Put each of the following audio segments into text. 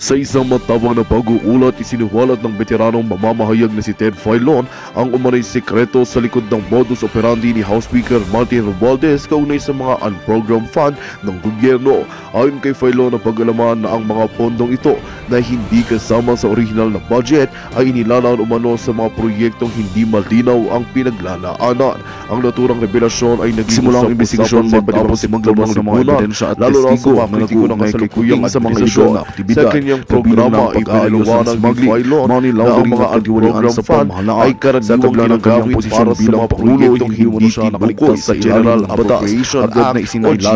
Sa isang matabang na pag-uulat, isinuwalat ng veteranong mamamahayag na si Ted Filon ang umanay sekreto sa likod ng modus operandi ni House Speaker Martin Romualdez kaugnay sa mga unprogrammed fund ng gobyerno. Ayon kay Filon, napag-alaman na ang mga pondong ito na hindi kasama sa original na budget ay inilalaan umano sa mga proyektong hindi malinaw ang pinaglalaanan. Ang naturang revelasyon ay nagsimula ang investigasyon matapos maglabas ng mga ebidensya at testigo na nag-uugnay kay Kuyang sa mga illegal na aktibidad. Sa programa ipinaliwanag ni Filon na ang mga unprogrammed fund ay karaniwang ginagamit para sa mga proyektong hindi tinukoy sa General Appropriation Act o GA.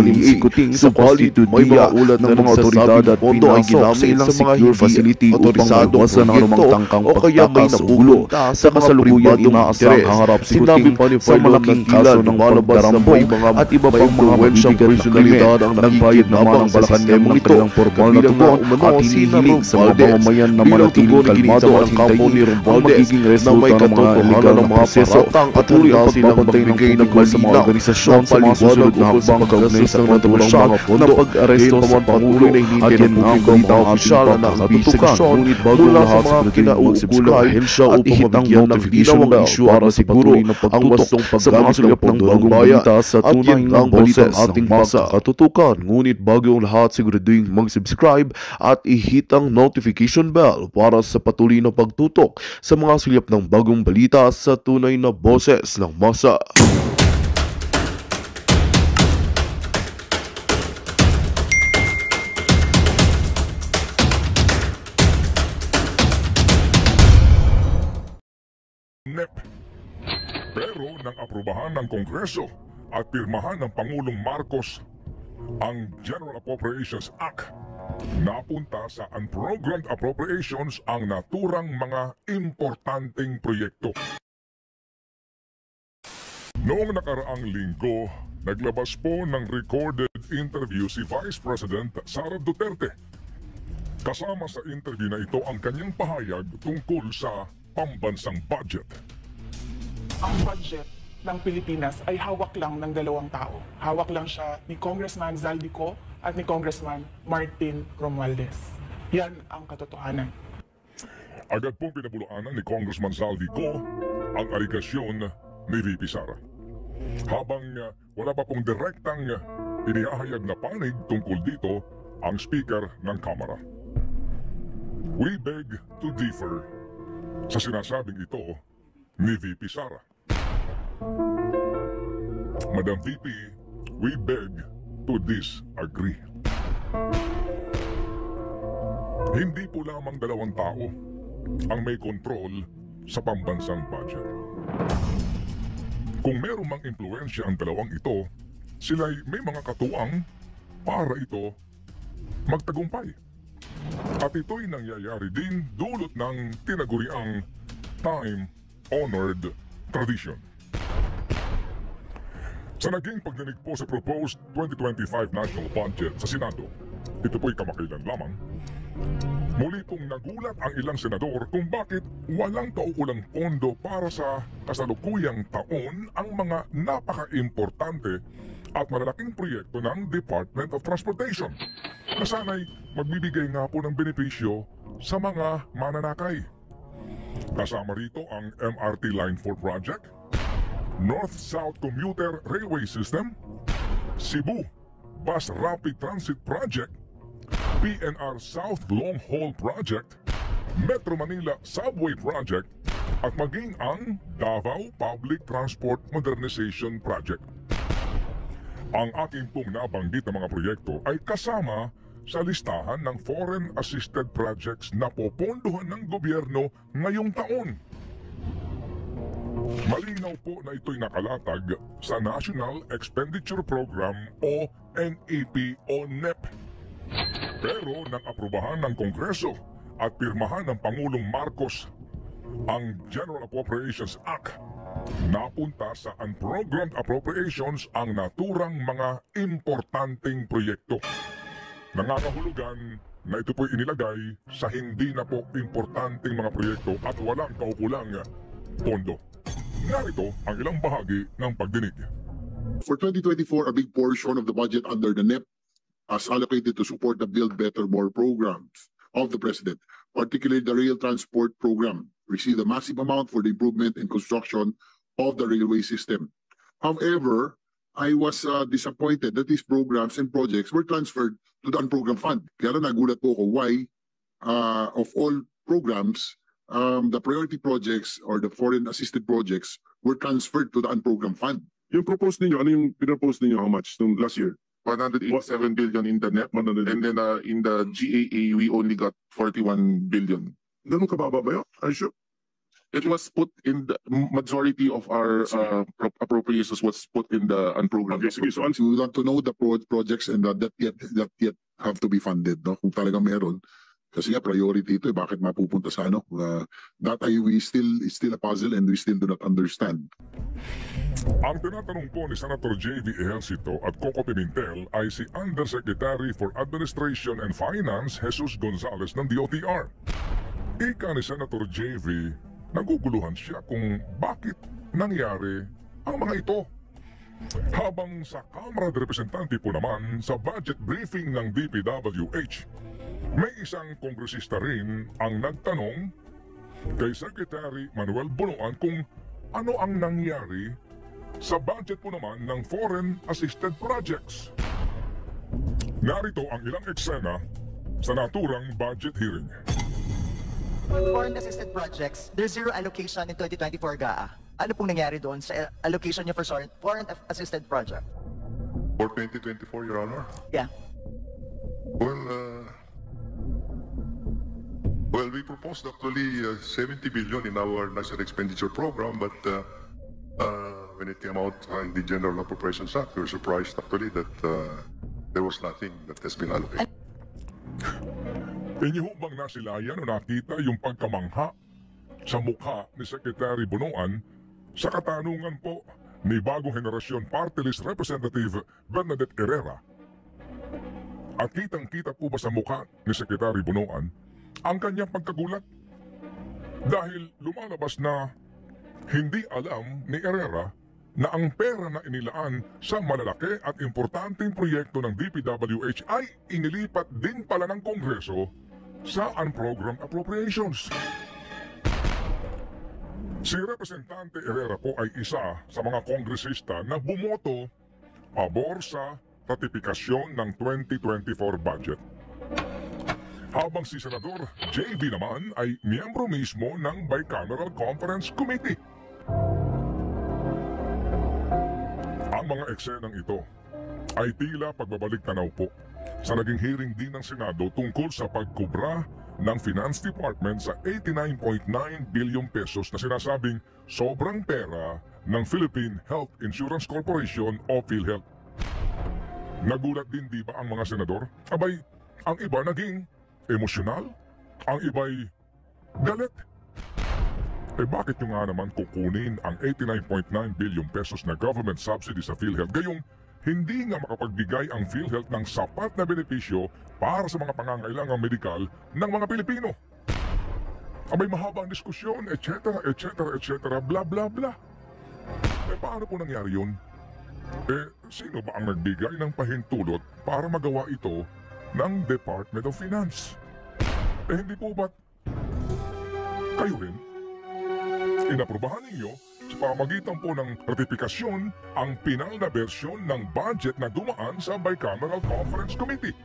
Subalit may mga ulat ng mga otoridad at pondo ay ginamit sa mga hindi otorisado proyekto o kaya may napupunta sa kasalukuyang inaasang hangarap sinabi pa ni Filon na tila lumalabas na may mga at iba pang mga influensyang personalidad ang nagbayad naman sa sistemang ito kabilang na umano hinihiling sa mga mamamayan na manatiling kalmado at hintayin ang magiging resulta ng mga illegal na proseso at handa silang magbigay ng malinaw sa mga susunod na hakbang kaugnay sa kontrolsyon ng pag-aresto sa Pangulo at yan ang balita opisyal na nakatutukan mula sa mga kinauukulang ahensya upang mabigyan ng linaw ang isyu para siguro ang wastong paggamit ng pondo ng bayan at yan ang balita ng ating pagkakatutukan. Ngunit bago ang lahat, siguraduhin mag-subscribe at i-hit ang notification bell para sa patuloy na pagtutok sa mga silip ng bagong balita sa tunay na boses ng masa. NEP. Pero nang aprubahan ng Kongreso at pirmahan ng Pangulong Marcos ang General Appropriations Act, napunta sa unprogrammed appropriations ang naturang mga importanteng proyekto. Noong nakaraang linggo, naglabas po ng recorded interview si Vice President Sara Duterte. Kasama sa interview na ito ang kanyang pahayag tungkol sa pambansang budget. Ang budget ng Pilipinas ay hawak lang ng dalawang tao. Hawak lang siya ni Congressman Zaldico at ni Congressman Martin Romualdez. Yan ang katotohanan. Agad pong pinabulaanan ni Congressman Zaldico ang aligasyon ni VP Sara. Habang wala pa pong direktang inihahayag na panig tungkol dito ang Speaker ng Kamara. We beg to differ sa sinasabing ito ni VP Sara. Madam VP, we beg to disagree. Hindi po lamang dalawang tao ang may kontrol sa pambansang budget. Kung meron mang impluensya ang dalawang ito, sila'y may mga katuwang para ito magtagumpay. At ito'y nangyayari din dulot ng tinaguriang time-honored tradition. Sa naging pagdinig po sa proposed 2025 national budget sa Senado, ito po'y kamakailan lamang, muli pong nagulat ang ilang senador kung bakit walang kaukulang pondo para sa kasalukuyang taon ang mga napaka-importante at malalaking proyekto ng Department of Transportation na sana'y magbibigay nga po ng benepisyo sa mga mananakay. Kasama rito ang MRT Line 4 project, North-South Commuter Railway System, Cebu Bus Rapid Transit Project, PNR South Long Haul Project, Metro Manila Subway Project, at maging ang Davao Public Transport Modernization Project. Ang aking pong nabanggit na mga proyekto ay kasama sa listahan ng foreign assisted projects na popondohan ng gobyerno ngayong taon. Malinaw po na ito'y nakalatag sa National Expenditure Program o NEP o NEP. Pero nang aprubahan ng Kongreso at pirmahan ng Pangulong Marcos ang General Appropriations Act, napunta sa unprogrammed appropriations ang naturang mga importanteng proyekto. Nangangahulugan na ito po'y inilagay sa hindi na po importanteng mga proyekto at walang kaukulang pondo. Narito ang ilang bahagi ng pagdinig. For 2024, a big portion of the budget under the NEP is allocated to support the Build Better More programs. of the President, particularly the rail transport program, received a massive amount for the improvement and construction of the railway system. However, I was disappointed that these programs and projects were transferred to the unprogrammed fund. Kaya nagulat po ako why of all programs, the priority projects or the foreign assisted projects were transferred to the unprogrammed fund. Yung propose ninyo, ano yung pinropose ninyo how much nung last year? 187 billion in the net, and then in the GAA we only got 41 billion. Ganun kababa ba yun? Are you sure? It was put in the majority of our appropriations was put in the unprogrammed. Okay, sige. So, So we want to know the projects and that yet have to be funded, no? Kung talagang meron. Kasi nga priority ito, bakit mapupunta sa ano? It's still a puzzle and we still do not understand. Ang tinatanong po ni Senator J.V. Ejercito at Coco Pimentel ay si Undersecretary for Administration and Finance Jesus Gonzales ng DOTR. Ika ni Senator J.V., naguguluhan siya kung bakit nangyari ang mga ito. Habang sa Kamara de Representante po naman sa budget briefing ng DPWH, may isang kongresista rin ang nagtanong kay Secretary Manuel Bunoan kung ano ang nangyari sa budget po naman ng foreign assisted projects. Narito ang ilang eksena sa naturang budget hearing. Foreign assisted projects, there's zero allocation in 2024 GAA. Ano pong nangyari doon sa allocation niya for foreign assisted project? For 2024, Your Honor? Yeah. Well, we proposed actually 70 billion in our national expenditure program, but when it came out on the General Appropriations Act, we were surprised actually that there was nothing that has been allocated. Inyo bang nasilayan o nakita yung pagkamangha sa mukha ni Secretary Bunoan sa katanungan po ni bagong henerasyon Party List Representative Bernadette Herrera? At kitang-kita po ba sa mukha ni Secretary Bunoan ang kanyang pagkagulat? Dahil lumalabas na hindi alam ni Herrera na ang pera na inilaan sa malalaki at importanteng proyekto ng DPWH ay inilipat din pala ng Kongreso sa unprogrammed appropriations. Si Representante Herrera po ay isa sa mga kongresista na bumoto pabor sa ratifikasyon ng 2024 budget. Habang si Senador J.B. naman ay miyembro mismo ng Bicameral Conference Committee. Ang mga eksenang ito ay tila pagbabalik tanaw po sa naging hearing din ng Senado tungkol sa pagkubra ng Finance Department sa 89.9 billion pesos na sinasabing sobrang pera ng Philippine Health Insurance Corporation o PhilHealth. Nagulat din di ba ang mga senador? Abay, ang iba naging emosyonal, ang iba'y galit. Bakit nyo nga naman kukunin ang 89.9 billion pesos na government subsidy sa PhilHealth gayong hindi nga makapagbigay ang PhilHealth ng sapat na benepisyo para sa mga pangangailangang medikal ng mga Pilipino? Abay mahaba ang diskusyon, etc., bla bla bla. Paano po nangyari yun? Sino ba ang nagbigay ng pahintulot para magawa ito ng Department of Finance? Hindi po ba't kayo rin? Inaprubahan ninyo sa pamagitan po ng ratifikasyon ang pinal na bersyon ng budget na dumaan sa Bicameral Conference Committee.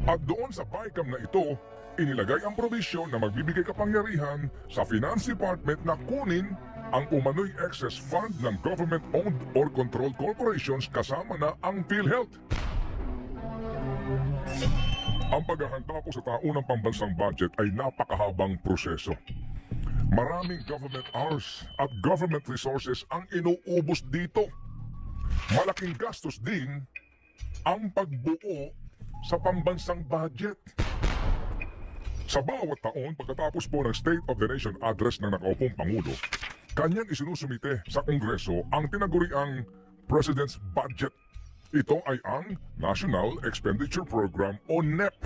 At doon sa BICAM na ito, inilagay ang provision na magbibigay kapangyarihan sa Finance Department na kunin ang umano'y excess fund ng government-owned or controlled corporations kasama na ang PhilHealth. Ang paghahanda po sa taunang pambansang budget ay napakahabang proseso. Maraming government hours at government resources ang inuubos dito. Malaking gastos din ang pagbuo sa pambansang budget. Sa bawat taon, pagkatapos po ng State of the Nation Address ng nakaupong Pangulo, kanyang isinusumite sa Kongreso ang tinaguriang President's Budget. Ito ay ang National Expenditure Program o NEP.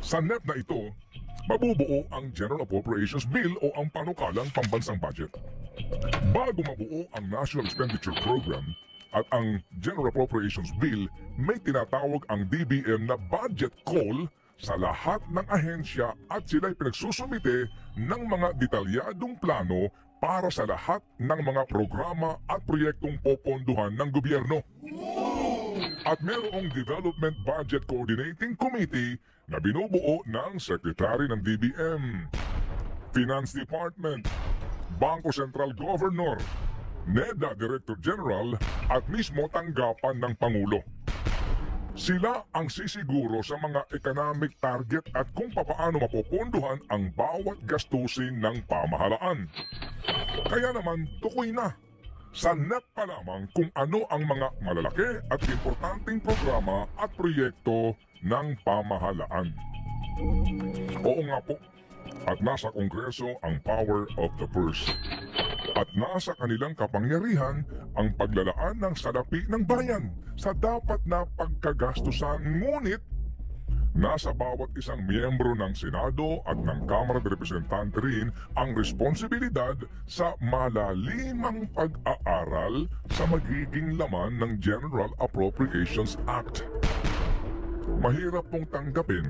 Sa NEP na ito, mabubuo ang General Appropriations Bill o ang panukalang pambansang budget. Bago mabuo ang National Expenditure Program at ang General Appropriations Bill, may tinatawag ang DBM na budget call sa lahat ng ahensya at sila'y pinagsusumite ng mga detalyadong plano para sa lahat ng mga programa at proyektong poponduhan ng gobyerno. At mayroong Development Budget Coordinating Committee na binubuo ng Secretary ng DBM, Finance Department, Bangko Sentral Governor, NEDA Director General at mismo tanggapan ng Pangulo. Sila ang sisiguro sa mga economic target at kung papaano mapopondohan ang bawat gastusin ng pamahalaan. Kaya naman, tukoy na. Sa NEP pa lamang kung ano ang mga malalaki at importanteng programa at proyekto ng pamahalaan. Oo nga po, at nasa Kongreso ang power of the purse. At nasa kanilang kapangyarihan ang paglalaan ng salapi ng bayan sa dapat na pagkagastusan. Ngunit, nasa bawat isang miyembro ng Senado at ng Kamara de Representante rin ang responsibilidad sa malalimang pag-aaral sa magiging laman ng General Appropriations Act. Mahirap pong tanggapin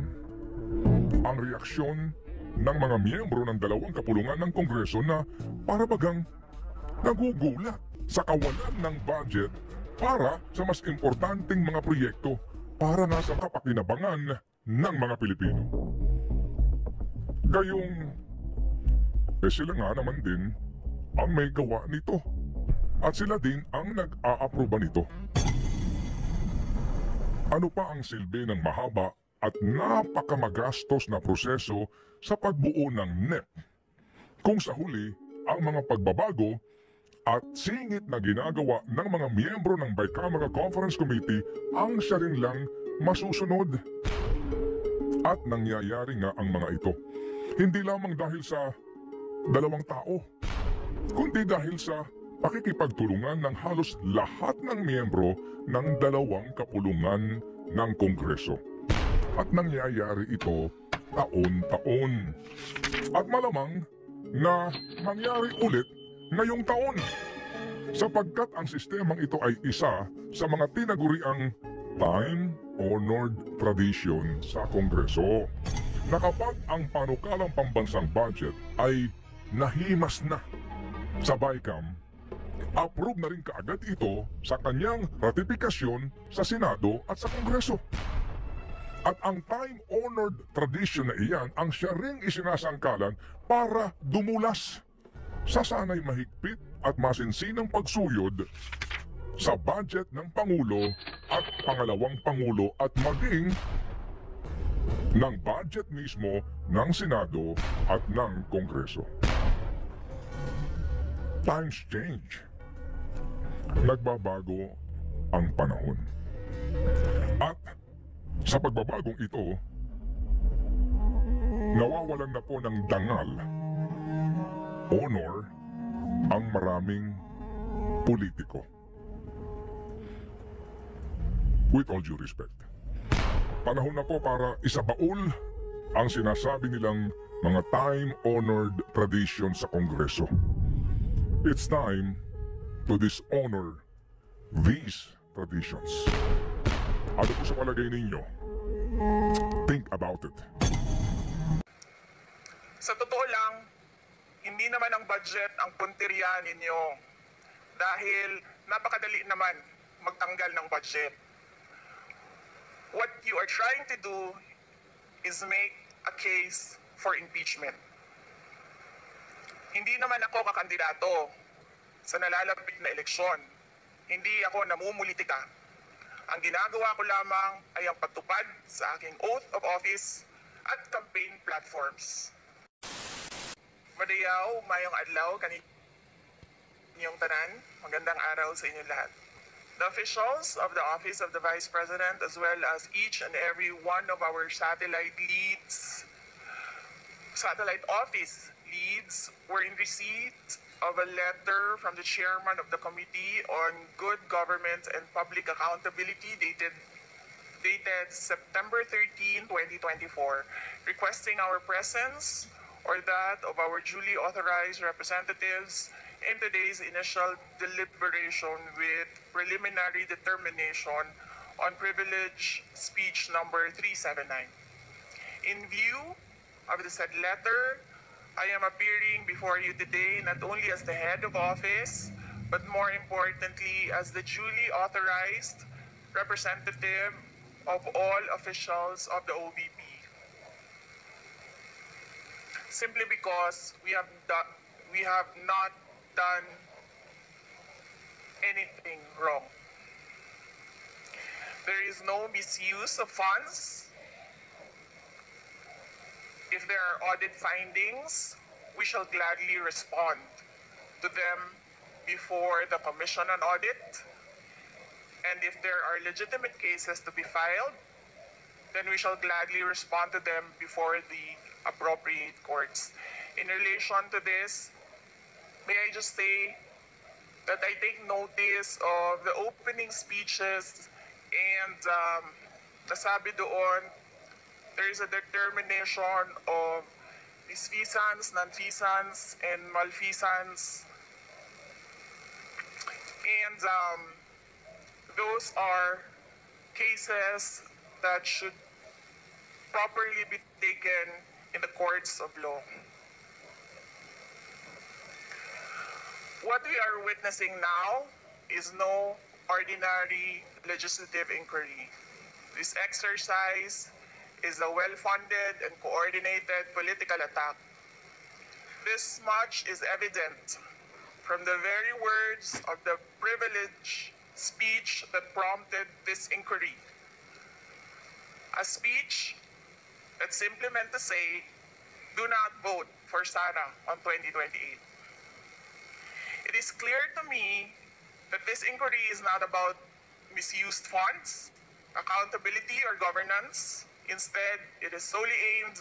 ang reaksyon ng mga miyembro ng dalawang kapulungan ng Kongreso na para bagang nagugulat sa kawalan ng budget para sa mas importanteng mga proyekto para nga sa kapakinabangan ng mga Pilipino. Gayong, sila nga naman din ang may gawa nito at sila din ang nag-aaproba nito. Ano pa ang silbi ng mahaba at napakamagastos na proseso sa pagbuo ng NEP kung sa huli ang mga pagbabago at singit na ginagawa ng mga miyembro ng Bicameral Conference Committee ang siya rin lang masusunod. At nangyayari nga ang mga ito hindi lamang dahil sa dalawang tao kundi dahil sa pakikipagtulungan ng halos lahat ng miyembro ng dalawang kapulungan ng Kongreso. At nangyayari ito taon-taon. At malamang na mangyari ulit ngayong taon. Sapagkat ang sistemang ito ay isa sa mga tinaguriang time-honored tradition sa Kongreso. Na kapag ang panukalang pambansang budget ay nahimas na sa BICAM, approve na rin kaagad ito sa kanyang ratifikasyon sa Senado at sa Kongreso. At ang time-honored tradition na iyan ang siya ring isinasangkalan para dumulas sa sanay mahigpit at masinsinang pagsuyod sa budget ng Pangulo at pangalawang Pangulo at maging ng budget mismo ng Senado at ng Kongreso. Times change. Nagbabago ang panahon. At sa pagbabagong ito, nawawalan na po ng dangal, honor, ang maraming politiko. With all due respect, panahon na po para isabaul ang sinasabi nilang mga time-honored tradition sa Kongreso. It's time to dishonor these traditions. Ano po sa palagay ninyo? Think about it. Sa totoo lang, hindi naman ang budget ang punteriya ninyo dahil napakadali naman magtanggal ng budget. What you are trying to do is make a case for impeachment. Hindi naman ako kakandidato sa nalalapit na eleksyon. Hindi ako namumulitika. Ang ginagawa ko lamang ay ang pagtupad sa aking oath of office at campaign platforms. Madayaw, mayong adlaw, kaninyong tanan, magandang araw sa inyo lahat. The officials of the Office of the Vice President as well as each and every one of our satellite office leads were in receipt of a letter from the chairman of the Committee on Good Government and Public Accountability dated September 13, 2024, requesting our presence or that of our duly authorized representatives in today's initial deliberation with preliminary determination on privilege speech number 379. In view of the said letter, I am appearing before you today not only as the head of office, but more importantly as the duly authorized representative of all officials of the OVP. Simply because we have not done anything wrong. There is no misuse of funds. If there are audit findings, we shall gladly respond to them before the Commission on Audit. And if there are legitimate cases to be filed, then we shall gladly respond to them before the appropriate courts. In relation to this, may I just say that I take notice of the opening speeches and nasabi doon, there is a determination of misfeasance, nonfeasance, and malfeasance. And those are cases that should properly be taken in the courts of law. What we are witnessing now is no ordinary legislative inquiry. This exercise is a well-funded and coordinated political attack. This much is evident from the very words of the privileged speech that prompted this inquiry. A speech that simply meant to say, do not vote for Sara on 2028. It is clear to me that this inquiry is not about misused funds, accountability, or governance. Instead, it is solely aimed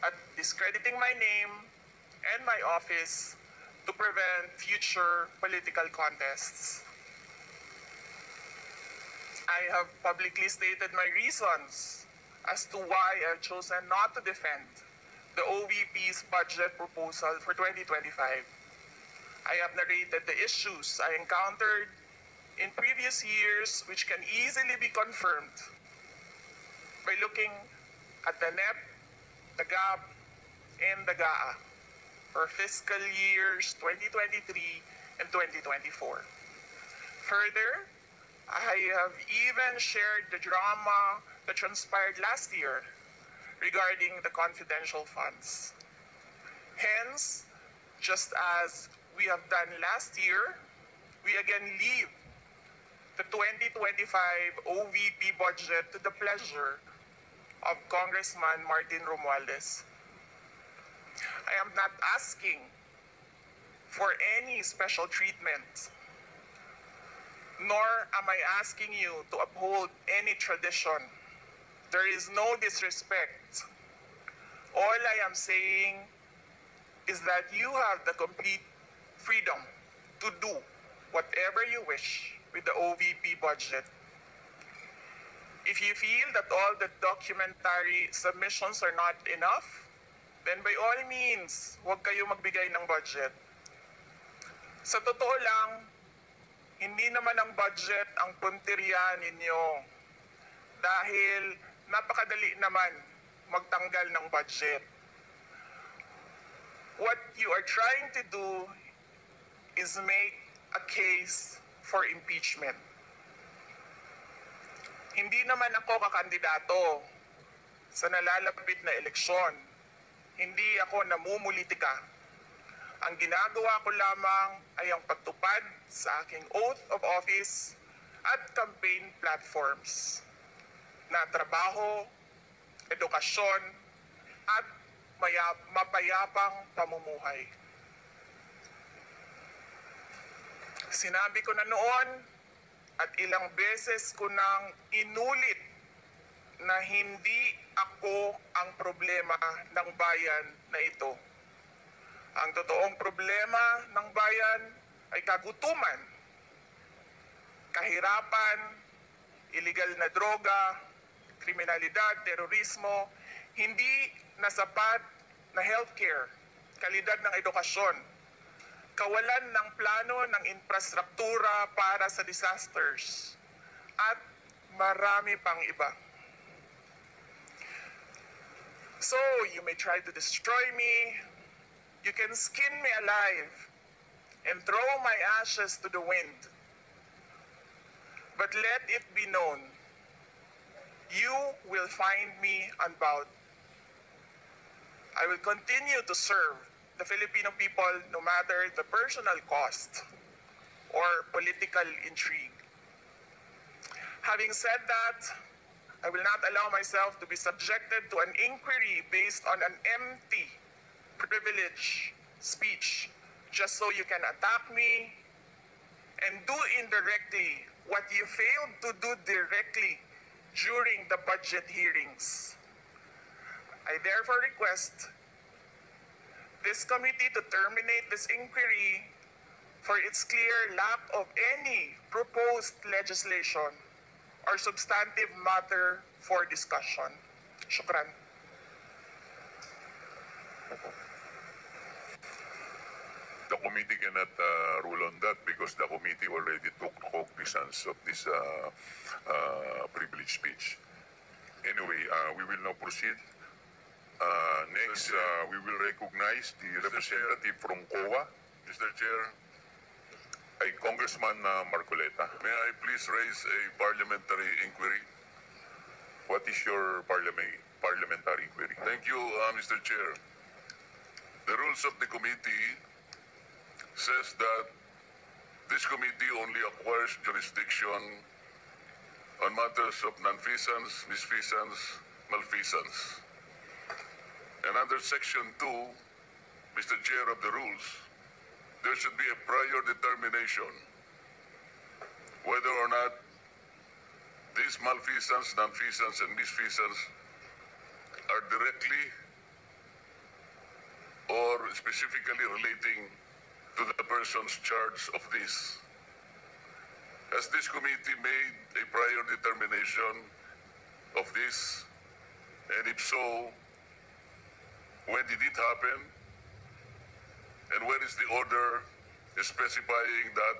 at discrediting my name and my office to prevent future political contests. I have publicly stated my reasons as to why I've chosen not to defend the OVP's budget proposal for 2025. I have narrated the issues I encountered in previous years, which can easily be confirmed by looking at the NEP, the GAB, and the GAA for fiscal years 2023 and 2024. Further, I have even shared the drama that transpired last year regarding the confidential funds. Hence, just as we have done last year, we again leave the 2025 OVP budget to the pleasure of Congressman Martin Romualdez. I am not asking for any special treatment, nor am I asking you to uphold any tradition. There is no disrespect. All I am saying is that you have the complete freedom to do whatever you wish with the OVP budget. If you feel that all the documentary submissions are not enough, then by all means, huwag kayo magbigay ng budget. Sa totoo lang, hindi naman ang budget ang punteriya ninyo dahil napakadali naman magtanggal ng budget. What you are trying to do is make a case for impeachment. Hindi naman ako kakandidato sa nalalapit na eleksyon. Hindi ako namumulitika. Ang ginagawa ko lamang ay ang pagtupad sa aking oath of office at campaign platforms na trabaho, edukasyon, at mapayapang pamumuhay. Sinabi ko na noon at ilang beses ko nang inulit na hindi ako ang problema ng bayan na ito. Ang totoong problema ng bayan ay kagutuman, kahirapan, iligal na droga, kriminalidad, terorismo, hindi na sapat na healthcare, kalidad ng edukasyon, kawalan ng plano ng infrastruktura para sa disasters, at marami pang iba. So you may try to destroy me, you can skin me alive, and throw my ashes to the wind. But let it be known, you will find me unbowed. I will continue to serve the Filipino people no matter the personal cost or political intrigue. Having said that, I will not allow myself to be subjected to an inquiry based on an empty privilege speech just so you can attack me and do indirectly what you failed to do directly during the budget hearings. I therefore request this committee to terminate this inquiry for its clear lack of any proposed legislation or substantive matter for discussion. Shukran. The committee cannot rule on that because the committee already took cognizance of this privilege speech. Anyway, we will now proceed. Next, we will recognize the representative from COA. Mr. Chair. Congressman Marcoleta. May I please raise a parliamentary inquiry? What is your parliamentary inquiry? Thank you, Mr. Chair. The rules of the committee says that this committee only acquires jurisdiction on matters of nonfeasance, misfeasance, malfeasance. And under Section 2, Mr. Chair of the rules, there should be a prior determination whether or not these malfeasance, nonfeasance, and misfeasance are directly or specifically relating to the persons charged of this. Has this committee made a prior determination of this? And if so, when did it happen? And where is the order specifying that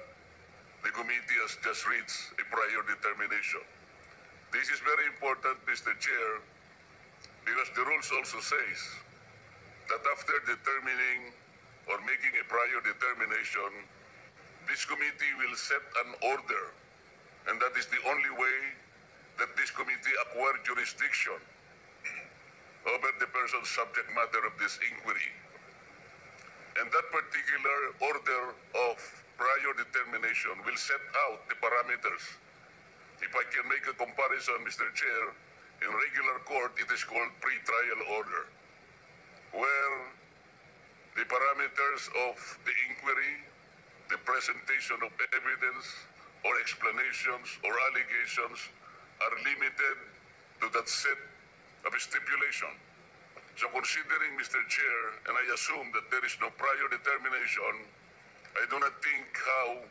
the committee has just reached a prior determination? This is very important, Mr. Chair, because the rules also says that after determining or making a prior determination, this committee will set an order, and that is the only way that this committee acquire jurisdiction over the person's subject matter of this inquiry. And that particular order of prior determination will set out the parameters. If I can make a comparison, Mr. Chair, in regular court, it is called pre-trial order, where the parameters of the inquiry, the presentation of evidence or explanations or allegations are limited to that set of stipulation. So considering, Mr. Chair, and I assume that there is no prior determination, I do not think how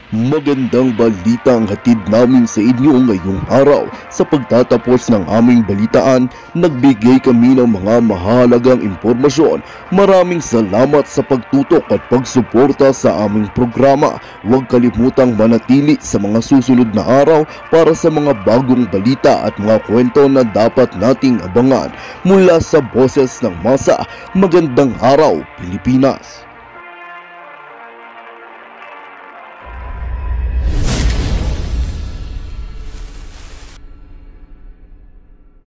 Magandang balita ang hatid namin sa inyo ngayong araw. Sa pagtatapos ng aming balitaan, nagbigay kami ng mga mahalagang impormasyon. Maraming salamat sa pagtutok at pagsuporta sa aming programa. Huwag kalimutang manatili sa mga susunod na araw para sa mga bagong balita at mga kwento na dapat nating abangan. Mula sa Boses ng Masa, magandang araw Pilipinas!